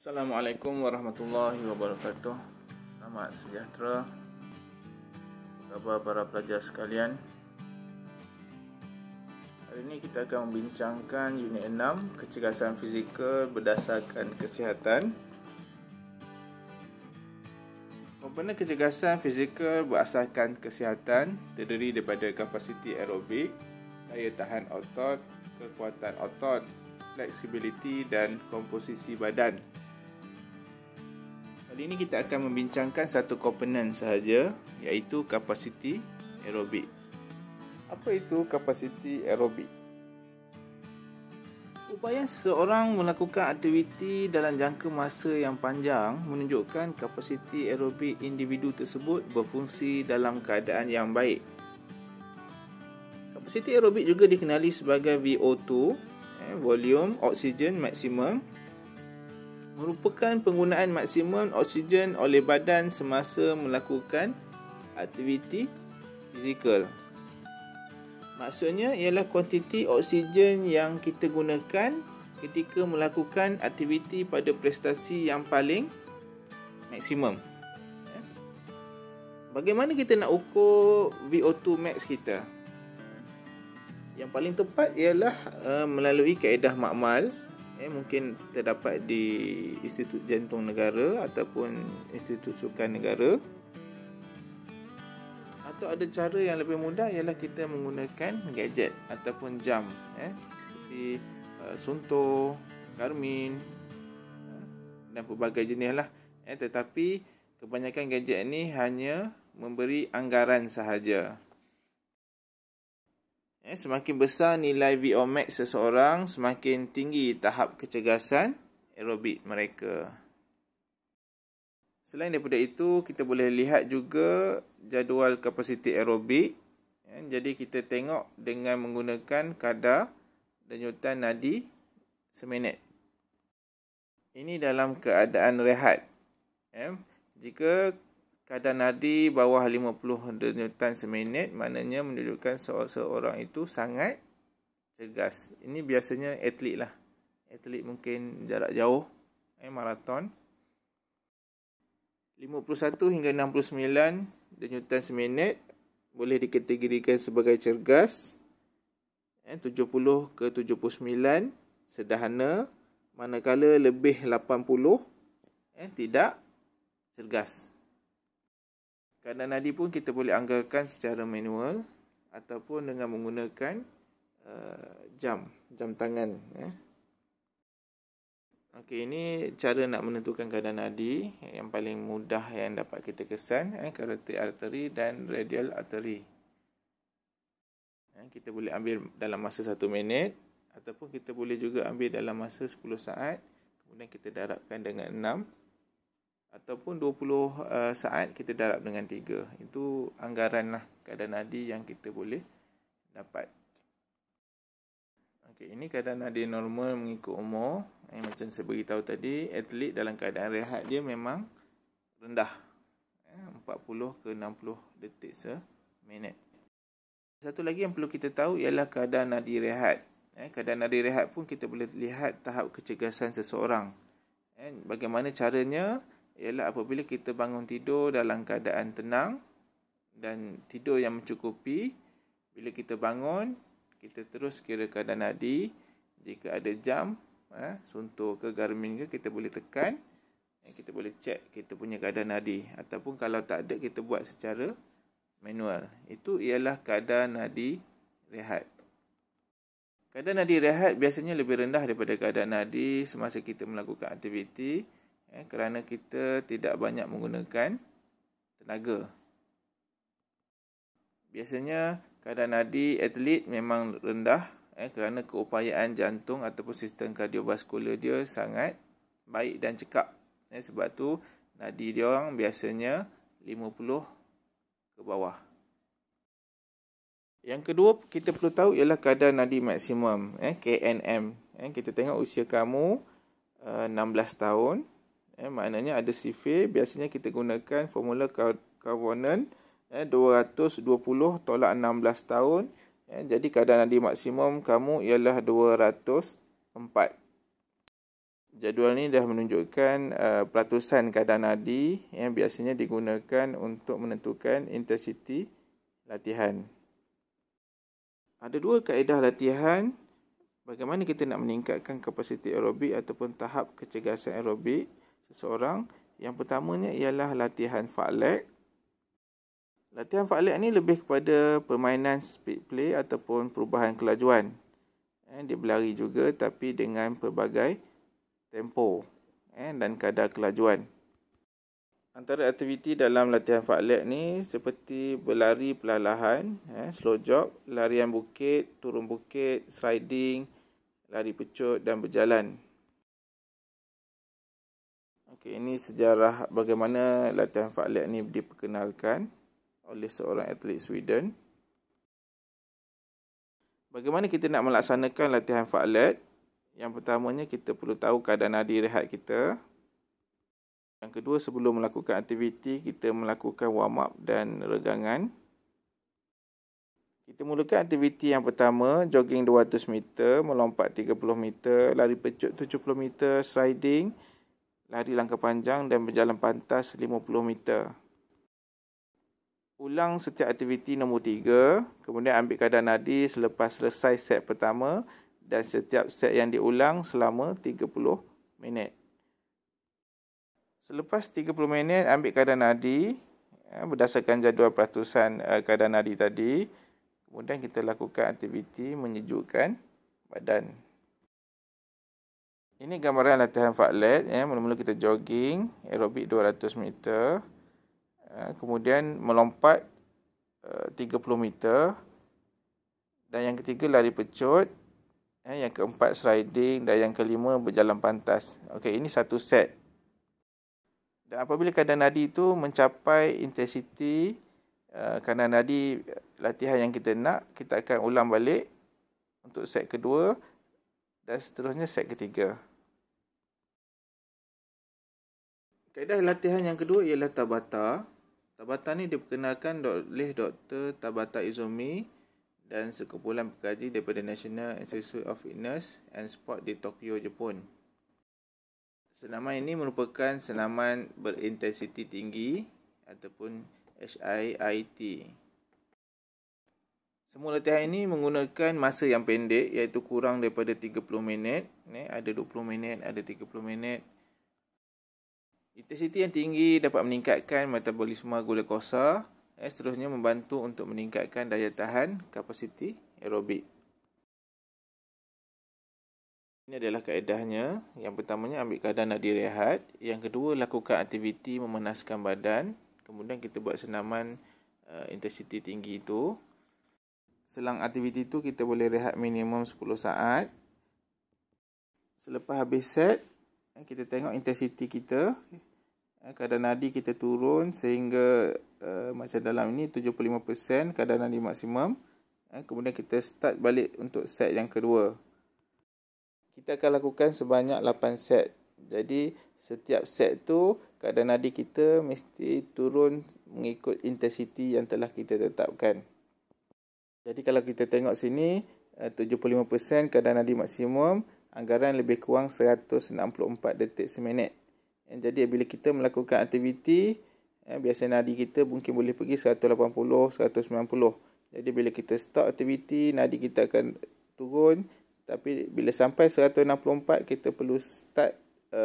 Assalamualaikum warahmatullahi wabarakatuh. Selamat sejahtera. Apa khabar para pelajar sekalian? Hari ini kita akan membincangkan unit 6, kecergasan fizikal berdasarkan kesihatan. Komponen kecergasan fizikal berdasarkan kesihatan terdiri daripada kapasiti aerobik, daya tahan otot, kekuatan otot, fleksibiliti dan komposisi badan. Kali ini kita akan membincangkan satu komponen sahaja, iaitu kapasiti aerobik. Apa itu kapasiti aerobik? Upaya seseorang melakukan aktiviti dalam jangka masa yang panjang menunjukkan kapasiti aerobik individu tersebut berfungsi dalam keadaan yang baik. Kapasiti aerobik juga dikenali sebagai VO2, volume oksigen maksimum, merupakan penggunaan maksimum oksigen oleh badan semasa melakukan aktiviti fizikal. Maksudnya ialah kuantiti oksigen yang kita gunakan ketika melakukan aktiviti pada prestasi yang paling maksimum. Bagaimana kita nak ukur VO2 max kita? Yang paling tepat ialah melalui kaedah makmal. Mungkin terdapat di Institut Jantung Negara ataupun Institut Sukan Negara. Atau ada cara yang lebih mudah ialah kita menggunakan gadget ataupun jam, seperti Suunto, Garmin dan pelbagai jenis lah. Tetapi kebanyakan gadget ni hanya memberi anggaran sahaja. Semakin besar nilai VO max seseorang, semakin tinggi tahap kecergasan aerobik mereka. Selain daripada itu, kita boleh lihat juga jadual kapasiti aerobik. Jadi kita tengok dengan menggunakan kadar denyutan nadi seminit. Ini dalam keadaan rehat. Jika kadar nadi bawah 50 denyutan seminit, maknanya menunjukkan seorang itu sangat cergas. Ini biasanya atlet lah. Atlet mungkin jarak jauh, maraton. 51 hingga 69 denyutan seminit boleh dikategorikan sebagai cergas. 70 ke 79 sederhana, manakala lebih 80 tidak cergas. Kadar nadi pun kita boleh anggarkan secara manual ataupun dengan menggunakan jam tangan. Okey, ini cara nak menentukan kadar nadi yang paling mudah yang dapat kita kesan, carotid artery dan radial artery. Kita boleh ambil dalam masa 1 minit ataupun kita boleh juga ambil dalam masa 10 saat, kemudian kita darabkan dengan 6. Ataupun 20 saat kita darab dengan 3. Itu anggaran lah kadar nadi yang kita boleh dapat. Okey, ini kadar nadi normal mengikut umur. Macam saya beritahu tadi, atlet dalam keadaan rehat dia memang rendah. 40 ke 60 detik seminit. Satu lagi yang perlu kita tahu ialah kadar nadi rehat. Kadar nadi rehat pun kita boleh lihat tahap kecergasan seseorang. Bagaimana caranya? Ialah apabila kita bangun tidur dalam keadaan tenang dan tidur yang mencukupi. Bila kita bangun, kita terus kira kadar nadi. Jika ada jam, Suunto ke Garmin ke, kita boleh tekan. Kita boleh cek kita punya kadar nadi. Ataupun kalau tak ada, kita buat secara manual. Itu ialah kadar nadi rehat. Kadar nadi rehat biasanya lebih rendah daripada kadar nadi semasa kita melakukan aktiviti. Kerana kita tidak banyak menggunakan tenaga. Biasanya kadar nadi atlet memang rendah kerana keupayaan jantung ataupun sistem kardiovaskular dia sangat baik dan cekap. Sebab tu nadi dia orang biasanya 50 ke bawah. Yang kedua kita perlu tahu ialah kadar nadi maksimum, KNM. Kita tengok usia kamu 16 tahun. Maknanya ada sifir, biasanya kita gunakan formula Covenant 220/16 tahun. Jadi kadar nadi maksimum kamu ialah 204. Jadual ni dah menunjukkan pelatusan kadar nadi yang biasanya digunakan untuk menentukan intensiti latihan. Ada dua kaedah latihan bagaimana kita nak meningkatkan kapasiti aerobik ataupun tahap kecergasan aerobik seseorang. Yang pertamanya ialah latihan fartlek. Latihan fartlek ni lebih kepada permainan speed play ataupun perubahan kelajuan. Dia berlari juga tapi dengan pelbagai tempo dan kadar kelajuan. Antara aktiviti dalam latihan fartlek ni seperti berlari perlahan, slow jog, larian bukit, turun bukit, sliding, lari pecut dan berjalan. Okey, ini sejarah bagaimana latihan fartlek ni diperkenalkan oleh seorang atlet Sweden. Bagaimana kita nak melaksanakan latihan fartlek? Yang pertamanya kita perlu tahu kadar nadi rehat kita. Yang kedua, sebelum melakukan aktiviti, kita melakukan warm up dan regangan. Kita mulakan aktiviti yang pertama, jogging 200 meter, melompat 30 meter, lari pecut 70 meter, sliding, lari langkah panjang dan berjalan pantas 50 meter. Ulang setiap aktiviti nombor 3, kemudian ambil kadar nadi selepas selesai set pertama dan setiap set yang diulang selama 30 minit. Selepas 30 minit, ambil kadar nadi berdasarkan jadual pelatusan kadar nadi tadi. Kemudian kita lakukan aktiviti menyejukkan badan. Ini gambaran latihan fartlek. Mula-mula kita jogging, aerobik 200 meter. Kemudian melompat 30 meter. Dan yang ketiga lari pecut. Yang keempat sliding. Dan yang kelima berjalan pantas. Okey, ini satu set. Dan apabila kadar nadi itu mencapai intensiti kadar nadi latihan yang kita nak, kita akan ulang balik untuk set kedua dan seterusnya set ketiga. Kaedah latihan yang kedua ialah Tabata. Tabata ni diperkenalkan oleh Dr. Tabata Izumi dan sekumpulan pengkaji daripada National Institute of Fitness and Sport di Tokyo, Jepun. Senaman ini merupakan senaman berintensiti tinggi ataupun HIIT. Semua latihan ini menggunakan masa yang pendek iaitu kurang daripada 30 minit. Ada 20 minit, ada 30 minit. Intensiti yang tinggi dapat meningkatkan metabolisme glukosa, seterusnya membantu untuk meningkatkan daya tahan kapasiti aerobik. Ini adalah kaedahnya. Yang pertamanya ambil kadar nadi rehat. Yang kedua, lakukan aktiviti memanaskan badan. Kemudian kita buat senaman intensiti tinggi itu. Selang aktiviti itu kita boleh rehat minimum 10 saat. Selepas habis set, kita tengok intensiti kita. Kadar nadi kita turun sehingga macam dalam ini 75% kadar nadi maksimum. Kemudian kita start balik untuk set yang kedua. Kita akan lakukan sebanyak 8 set. Jadi setiap set tu kadar nadi kita mesti turun mengikut intensiti yang telah kita tetapkan. Jadi kalau kita tengok sini 75% kadar nadi maksimum, anggaran lebih kurang 164 detik seminit. Jadi bila kita melakukan aktiviti, biasa nadi kita mungkin boleh pergi 180, 190. Jadi bila kita stop aktiviti, nadi kita akan turun. Tapi bila sampai 164, kita perlu start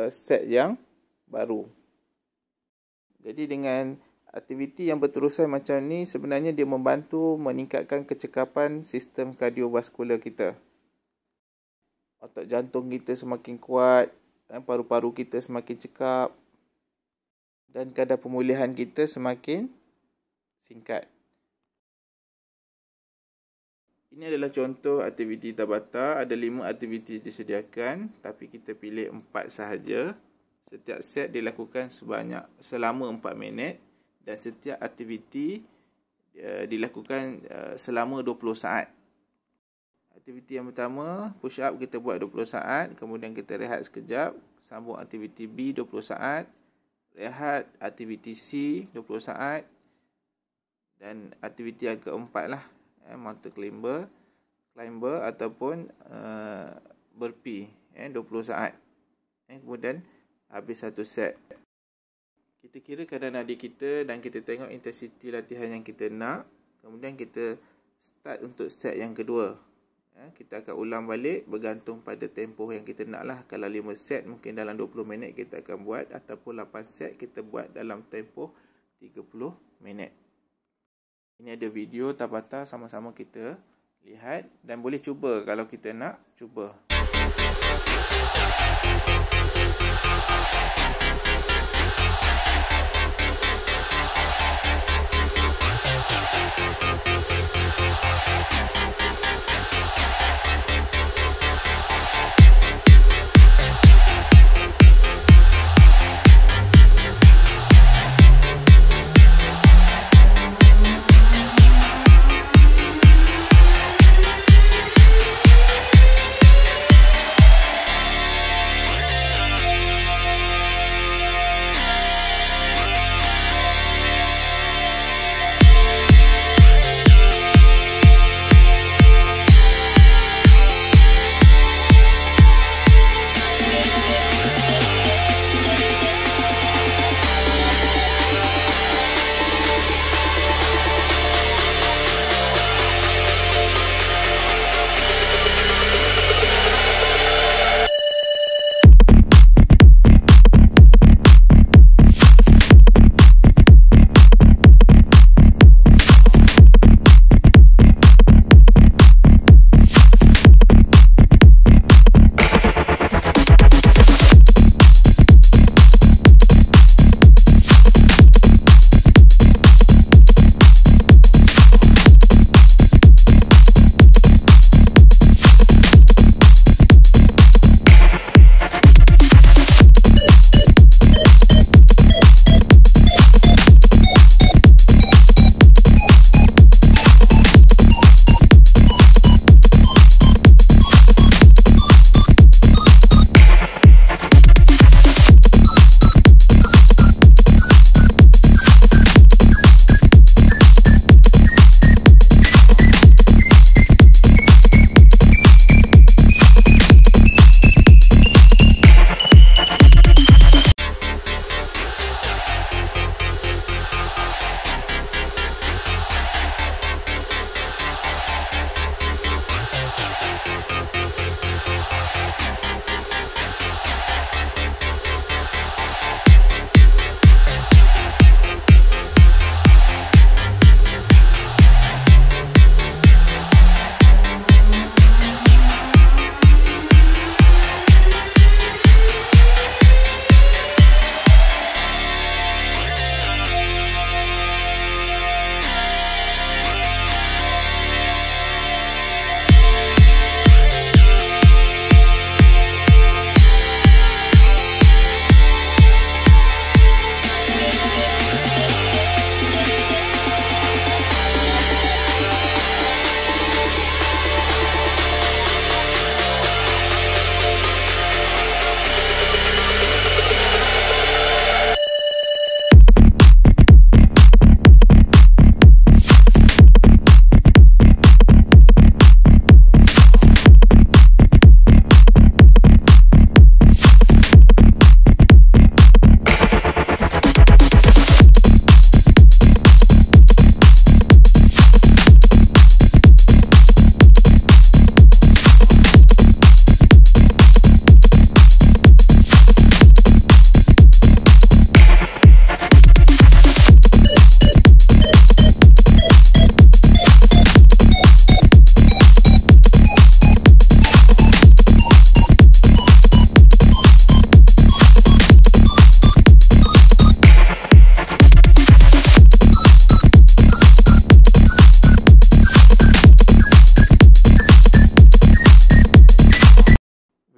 set yang baru. Jadi dengan aktiviti yang berterusan macam ni, sebenarnya dia membantu meningkatkan kecekapan sistem kardiovaskular kita. Otot jantung kita semakin kuat, paru-paru kita semakin cekap dan kadar pemulihan kita semakin singkat. Ini adalah contoh aktiviti Tabata. Ada 5 aktiviti disediakan, tapi kita pilih 4 sahaja. Setiap set dilakukan selama 4 minit dan setiap aktiviti dilakukan selama 20 saat. Aktiviti yang pertama, push up kita buat 20 saat, kemudian kita rehat sekejap, sambung aktiviti B 20 saat, rehat aktiviti C 20 saat dan aktiviti yang keempat lah, mountain climber ataupun burpee 20 saat. Kemudian habis satu set. Kita kira kadar nadi kita dan kita tengok intensiti latihan yang kita nak. Kemudian kita start untuk set yang kedua. Kita akan ulang balik bergantung pada tempoh yang kita nak lah. Kalau 5 set mungkin dalam 20 minit kita akan buat. Ataupun 8 set kita buat dalam tempoh 30 minit. Ini ada video Tabata, sama-sama kita lihat. Dan boleh cuba kalau kita nak cuba.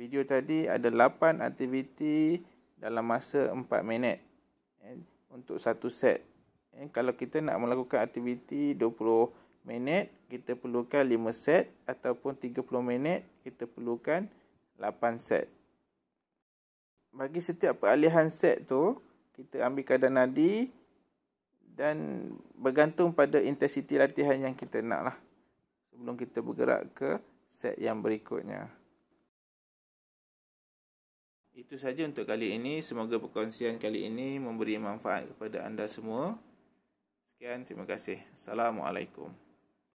Video tadi ada 8 aktiviti dalam masa 4 minit untuk satu set. Kalau kita nak melakukan aktiviti 20 minit, kita perlukan 5 set, ataupun 30 minit, kita perlukan 8 set. Bagi setiap peralihan set tu, kita ambil kadar nadi dan bergantung pada intensiti latihan yang kita nak lah, sebelum kita bergerak ke set yang berikutnya. Itu saja untuk kali ini. Semoga perkongsian kali ini memberi manfaat kepada anda semua. Sekian, terima kasih. Assalamualaikum.